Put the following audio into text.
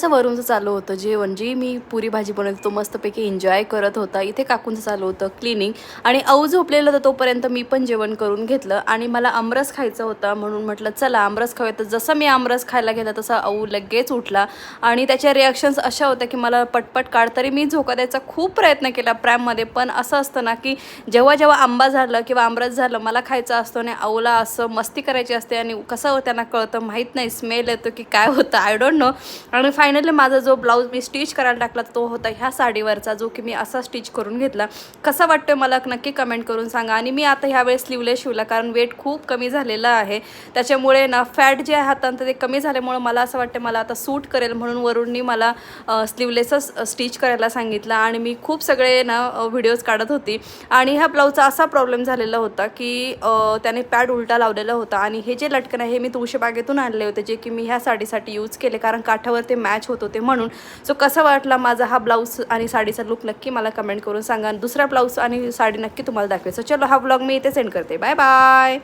असं वरूनचं चालू होतं जेवण. जी मी पुरी भाजी बनवली तो मस्तपैकी एन्जॉय करत होता. इथे काकूंचं चालू होतं क्लिनिंग आणि अऊ झोपलेलं होतं तोपर्यंत मी पण जेवण करून घेतलं आणि मला आमरस खायचा होता म्हणून म्हटलं चला आमरस खाऊया. तर जसं मी आमरस खायला गेला तसा अऊ लगेच उठला आणि त्याच्या रिॲक्शन्स अशा होत्या की मला पटपट काढ. तरी मी झोका द्यायचा खूप प्रयत्न केला प्रॅममध्ये, पण असं असतं ना की जेव्हा जेव्हा आंबा झालं किंवा आमरस झालं मला खायचं असतं आणि अऊला असं मस्ती करायची असते आणि कसं त्यांना कळतं माहीत नाही, स्मेल येतो की काय होतं आय डोंट नो. आणि फायनली माझा जो ब्लाऊज मी स्टिच करायला टाकला तो होता ह्या साडीवरचा, जो की मी असा स्टिच करून घेतला. कसा वाटतोय मला नक्की कमेंट करून सांगा. आणि मी आता ह्यावेळेस स्लीवलेस शिवला कारण वेट खूप कमी झालेलं आहे, त्याच्यामुळे ना फॅट जे आहे हातांत ते कमी झाल्यामुळे मला असं वाटतं मला आता सूट करेल म्हणून वरूननी मला स्लीवलेसच स्टिच करायला सांगितलं. आणि मी खूप सगळे ना व्हिडिओज काढत होती आणि ह्या ब्लाऊजचा असा प्रॉब्लेम झालेला होता की त्याने पॅड उलटा लावलेला होता आणि हे जे लटकन आहे हे मी तुळशीबागेतून आणले होते, जे की मी ह्या साडीसाठी यूज केले कारण काठावर ते मॅच होत होते म्हणून. सो कसा वाटला माझा हा ब्लाऊज आणि साडीचा लुक नक्की मला कमेंट करून सांगा. दुसरा ब्लाऊज आणि साडी नक्की तुम्हाला दाखवायचं. चलो हा व्लॉग मी इथे सेंड करते. Bye bye.